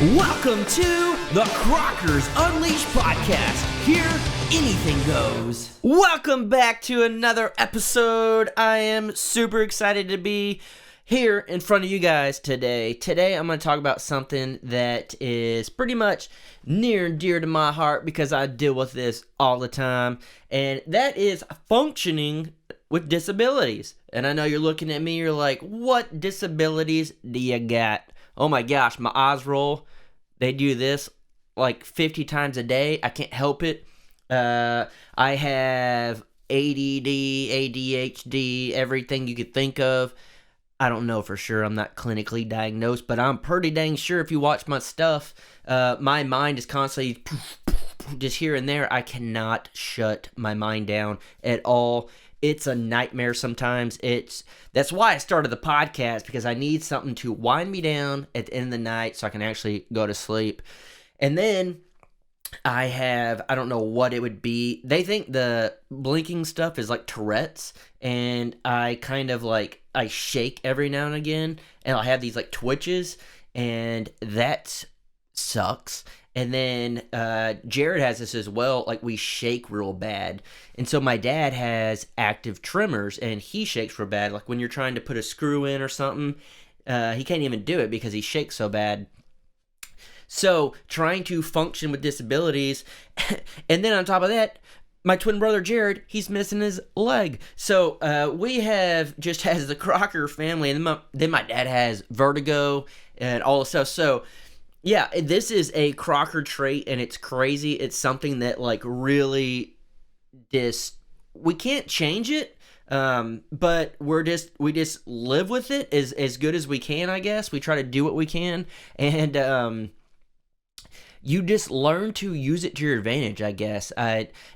Welcome to the Crockers Unleashed podcast. Here, anything goes. Welcome back to another episode. I am super excited to be here in front of you guys today. Today, I'm going to talk about something that is pretty much near and dear to my heart because I deal with this all the time, and that is functioning with disabilities. And I know you're looking at me, you're like, what disabilities do you got? Oh my gosh, my eyes roll. They do this like 50 times a day. I can't help it. I have ADD, ADHD, everything you could think of. I don't know for sure. I'm not clinically diagnosed, but I'm pretty dang sure if you watch my stuff, my mind is constantly just here and there. I cannot shut my mind down at all. It's a nightmare sometimes. That's why I started the podcast, because I need something to wind me down at the end of the night so I can actually go to sleep. And then I don't know what it would be. They think the blinking stuff is like Tourette's, and I kind of like, I shake every now and again, and I'll have these like twitches, and that sucks. And then Jared has this as well, like we shake real bad. And so my dad has active tremors, and he shakes real bad. Like when you're trying to put a screw in or something, he can't even do it because he shakes so bad. So trying to function with disabilities, and then on top of that, my twin brother Jared, he's missing his leg. So we have just as the Crocker family, and then my dad has vertigo and all this stuff. So yeah, this is a Crocker trait, and it's crazy. It's something that like really we can't change it, but we just live with it as good as we can, I guess. We try to do what we can, and you just learn to use it to your advantage, I guess.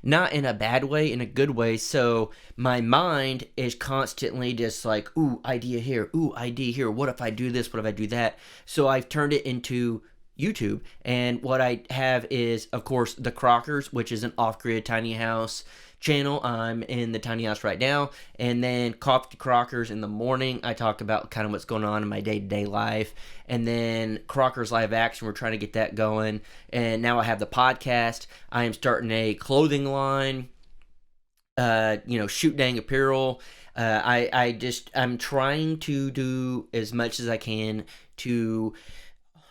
Not in a bad way, in a good way. So my mind is constantly just like, ooh, idea here, ooh, idea here. What if I do this? What if I do that? So I've turned it into YouTube, and what I have is, of course, the Crockers, which is an off-grid tiny house channel. I'm in the tiny house right now, and then Coffee Crockers in the morning. I talk about kind of what's going on in my day-to-day life, and then Crockers Live Action. We're trying to get that going, and now I have the podcast. I am starting a clothing line, Shoot Dang Apparel. I'm trying to do as much as I can to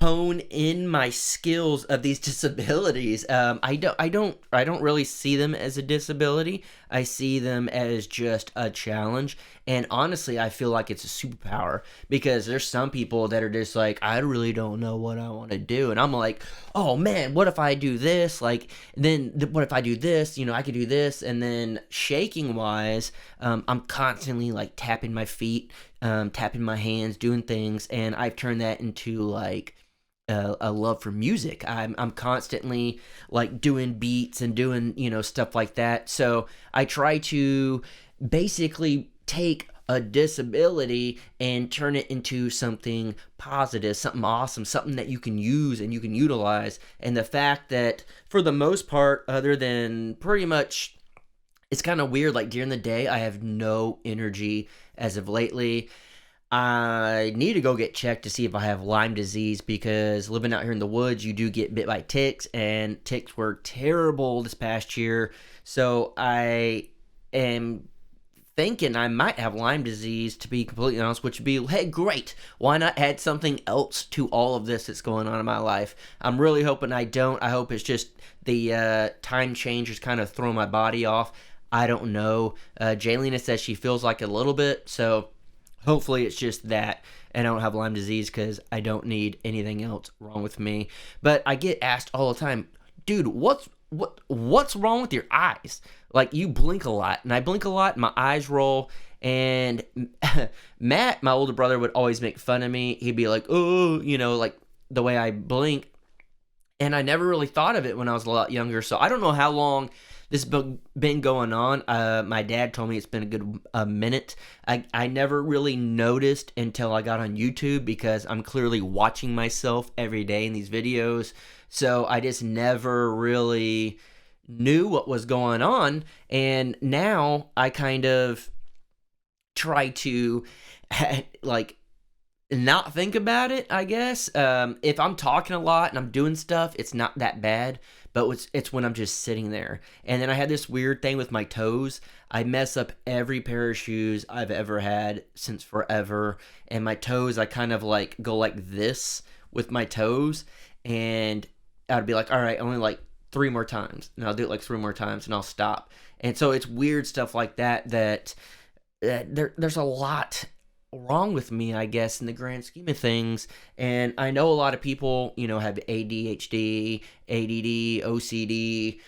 hone in my skills of these disabilities. I don't really see them as a disability. I see them as just a challenge, and honestly, I feel like it's a superpower, because there's some people that are just like, I really don't know what I want to do, and I'm like, oh man, what if I do this? Like, then what if I do this? I could do this. And then shaking wise, I'm constantly like tapping my feet, tapping my hands, doing things, and I've turned that into like a love for music. I'm constantly like doing beats and doing stuff like that. So I try to basically take a disability and turn it into something positive, something awesome, something that you can use and you can utilize. And the fact that for the most part, other than pretty much, it's kind of weird, like during the day I have no energy as of lately. I need to go get checked to see if I have Lyme disease, because living out here in the woods, you do get bit by ticks, and ticks were terrible this past year. So I am thinking I might have Lyme disease, to be completely honest, which would be, hey, great. Why not add something else to all of this that's going on in my life? I'm really hoping I don't. I hope it's just the time change is kind of throwing my body off. I don't know. Jaylena says she feels like a little bit, so hopefully it's just that, and I don't have Lyme disease, because I don't need anything else wrong with me. But I get asked all the time, dude, what's wrong with your eyes? Like, you blink a lot, and I blink a lot, and my eyes roll. And Matt, my older brother, would always make fun of me. He'd be like, oh, like the way I blink. And I never really thought of it when I was a lot younger. So I don't know how long this has been going on. My dad told me it's been a good minute. I never really noticed until I got on YouTube, because I'm clearly watching myself every day in these videos. So I just never really knew what was going on. And now I kind of try to like not think about it, I guess. If I'm talking a lot and I'm doing stuff, it's not that bad. But it's when I'm just sitting there. And then I had this weird thing with my toes. I mess up every pair of shoes I've ever had since forever. And my toes, I kind of like go like this with my toes. And I'd be like, all right, only like 3 more times. And I'll do it like 3 more times and I'll stop. And so it's weird stuff like that there's a lot wrong with me, I guess, in the grand scheme of things. And I know a lot of people, have ADHD, ADD, OCD,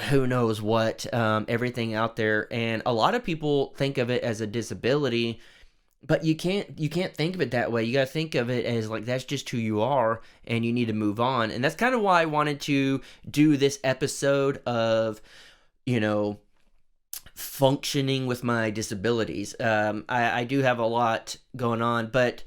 who knows what, everything out there. And a lot of people think of it as a disability, but you can't think of it that way. You got to think of it as like that's just who you are and you need to move on. And that's kind of why I wanted to do this episode of, functioning with my disabilities. I do have a lot going on, but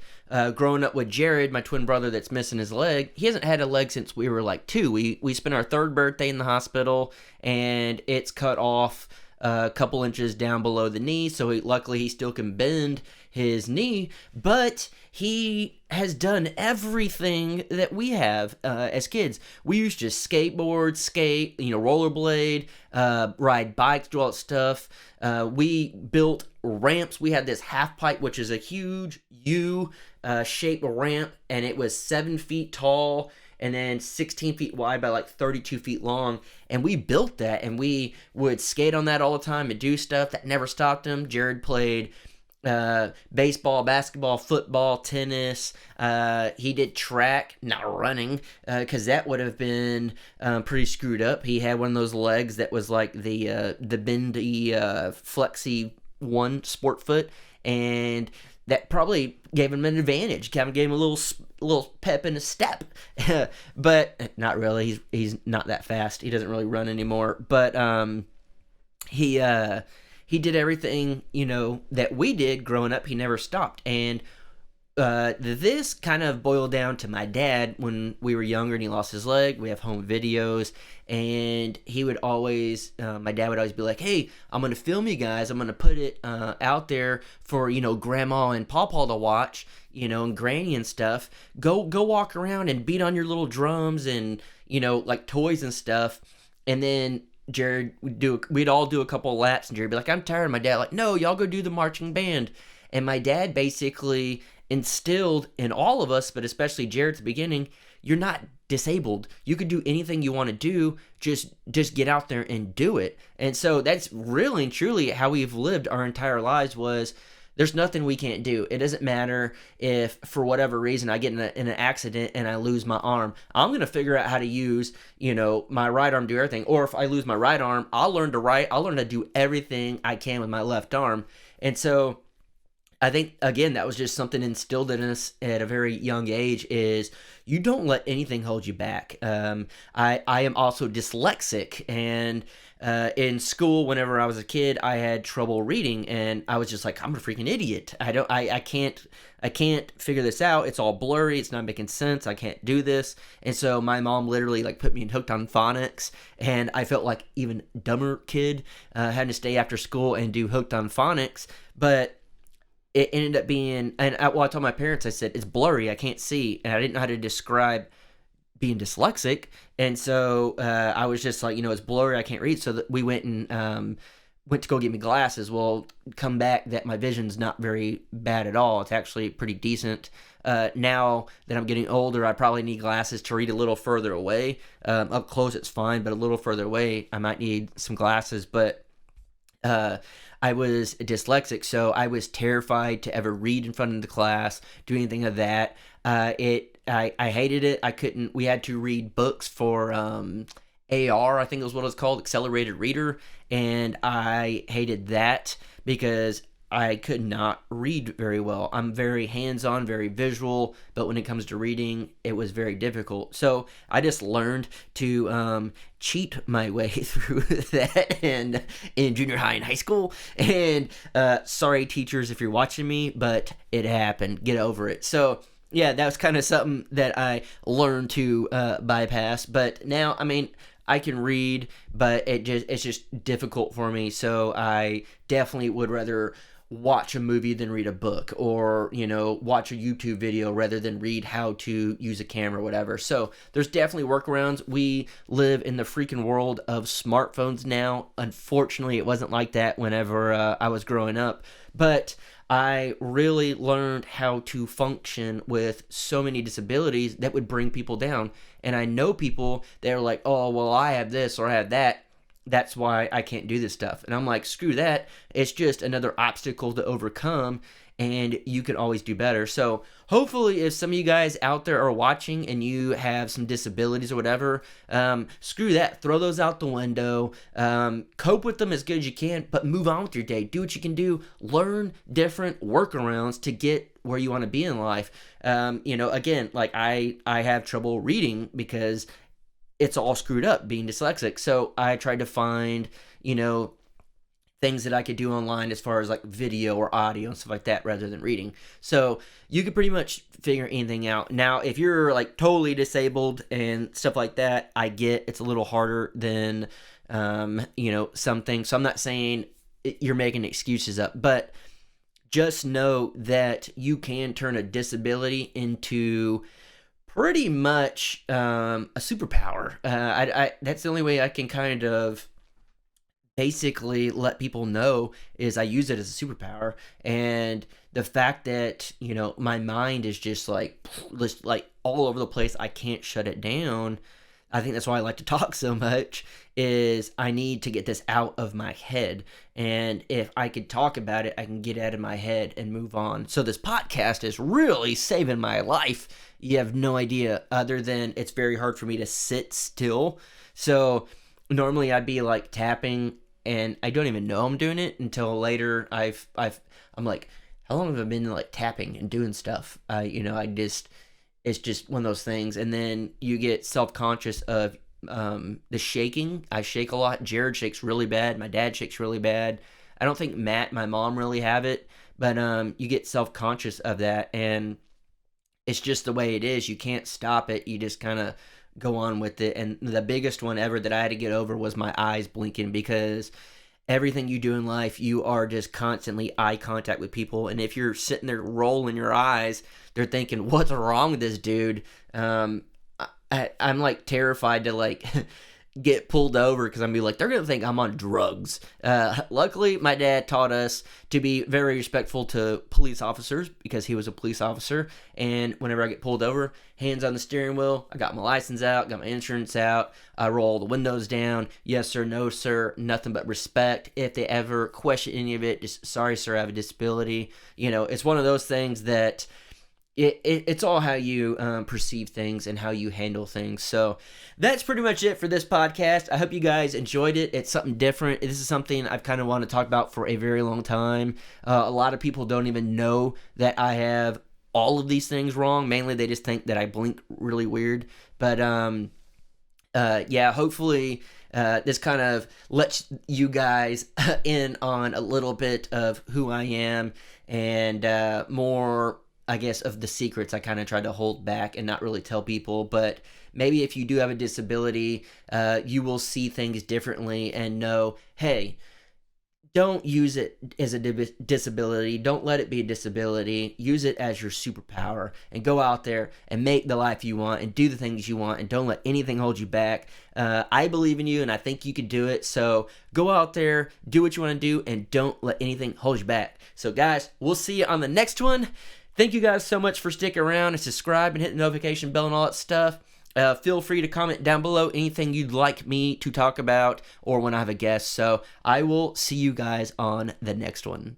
growing up with Jared, my twin brother that's missing his leg, he hasn't had a leg since we were like 2. We spent our 3rd birthday in the hospital, and it's cut off a couple inches down below the knee, so luckily he still can bend his knee, but he has done everything that we have as kids. We used to skateboard, skate, rollerblade, ride bikes, do all that stuff. We built ramps. We had this half pipe, which is a huge U-shaped ramp, and it was 7 feet tall and then 16 feet wide by like 32 feet long. And we built that, and we would skate on that all the time and do stuff. That never stopped him. Jared played baseball, basketball, football, tennis. He did track, not running, because that would have been pretty screwed up. He had one of those legs that was like the bendy flexi one sport foot, and that probably gave him an advantage. Kind of gave him a little pep in his step, but not really. He's not that fast. He doesn't really run anymore. But he did everything, that we did growing up. He never stopped. And this kind of boiled down to my dad when we were younger and he lost his leg. We have home videos, and he would always, my dad would always be like, hey, I'm going to film you guys. I'm going to put it out there for, grandma and pawpaw to watch, and granny and stuff. Go walk around and beat on your little drums and, like toys and stuff. And then Jared we'd all do a couple of laps, and Jared would be like, I'm tired. And my dad like, no, y'all go do the marching band. And my dad basically instilled in all of us, but especially Jared at the beginning, you're not disabled. You could do anything you want to do. Just get out there and do it. And so that's really and truly how we've lived our entire lives. Was there's nothing we can't do. It doesn't matter if for whatever reason I get in an accident and I lose my arm. I'm going to figure out how to use, my right arm to do everything. Or if I lose my right arm, I'll learn to write. I'll learn to do everything I can with my left arm. And so I think, again, that was just something instilled in us at a very young age, is you don't let anything hold you back. I am also dyslexic, and in school, whenever I was a kid, I had trouble reading, and I was just like, I'm a freaking idiot. I can't figure this out. It's all blurry. It's not making sense. I can't do this. And so my mom literally put me hooked on phonics, and I felt like even dumber kid, having to stay after school and do hooked on phonics. But it ended up being, and I told my parents, I said, it's blurry, I can't see, and I didn't know how to describe being dyslexic, and so I was just like, it's blurry, I can't read, so we went to go get me glasses. Well, come back that my vision's not very bad at all. It's actually pretty decent. Now that I'm getting older, I probably need glasses to read a little further away. Up close, it's fine, but a little further away, I might need some glasses, but I was dyslexic, so I was terrified to ever read in front of the class, do anything of that. I hated it. I couldn't. We had to read books for AR, I think it was what it was called, accelerated reader, and I hated that because I could not read very well. I'm very hands-on, very visual, but when it comes to reading, it was very difficult. So I just learned to cheat my way through that in junior high and high school. And sorry, teachers, if you're watching me, but it happened. Get over it. So yeah, that was kind of something that I learned to bypass. But now, I can read, but it's just difficult for me. So I definitely would rather watch a movie than read a book, or watch a YouTube video rather than read how to use a camera or whatever. So there's definitely workarounds. We live in the freaking world of smartphones now. Unfortunately, it wasn't like that whenever I was growing up, but I really learned how to function with so many disabilities that would bring people down. And I know people that are like, oh, well, I have this or I have that, that's why I can't do this stuff. And I'm like, screw that. It's just another obstacle to overcome, and you can always do better. So hopefully if some of you guys out there are watching and you have some disabilities or whatever, screw that. Throw those out the window. Cope with them as good as you can, but move on with your day. Do what you can do. Learn different workarounds to get where you want to be in life. Again, like I have trouble reading because it's all screwed up being dyslexic. So I tried to find, things that I could do online as far as like video or audio and stuff like that rather than reading. So you could pretty much figure anything out. Now, if you're like totally disabled and stuff like that, I get it's a little harder than, some things. So I'm not saying you're making excuses up, but just know that you can turn a disability into pretty much a superpower. That's the only way I can kind of basically let people know is I use it as a superpower. And the fact that my mind is just like all over the place, I can't shut it down. I think that's why I like to talk so much, is I need to get this out of my head. And if I could talk about it, I can get it out of my head and move on. So this podcast is really saving my life. You have no idea, other than it's very hard for me to sit still. So normally I'd be like tapping and I don't even know I'm doing it until later. I'm like, how long have I been like tapping and doing stuff? It's just one of those things. And then you get self-conscious of the shaking. I shake a lot. Jared shakes really bad. My dad shakes really bad. I don't think Matt, my mom, really have it. But you get self-conscious of that. And it's just the way it is. You can't stop it. You just kind of go on with it. And the biggest one ever that I had to get over was my eyes blinking, because everything you do in life, you are just constantly eye contact with people. And if you're sitting there rolling your eyes, they're thinking, what's wrong with this dude? I'm like terrified to like get pulled over, because I'm be like, they're going to think I'm on drugs. Luckily, my dad taught us to be very respectful to police officers, because he was a police officer. And whenever I get pulled over, hands on the steering wheel, I got my license out, got my insurance out, I roll the windows down. Yes, sir, no, sir, nothing but respect. If they ever question any of it, just, sorry, sir, I have a disability. It's one of those things that it's all how you perceive things and how you handle things. So that's pretty much it for this podcast. I hope you guys enjoyed it. It's something different. This is something I've kind of wanted to talk about for a very long time. A lot of people don't even know that I have all of these things wrong. Mainly they just think that I blink really weird. But hopefully this kind of lets you guys in on a little bit of who I am, and more, I guess, of the secrets I kind of try to hold back and not really tell people. But maybe if you do have a disability, you will see things differently and know, hey, don't use it as a disability. Don't let it be a disability. Use it as your superpower, and go out there and make the life you want and do the things you want, and don't let anything hold you back. I believe in you, and I think you can do it. So go out there, do what you want to do, and don't let anything hold you back. So guys, we'll see you on the next one. Thank you guys so much for sticking around and subscribe and hit the notification bell and all that stuff. Feel free to comment down below anything you'd like me to talk about, or when I have a guest. So I will see you guys on the next one.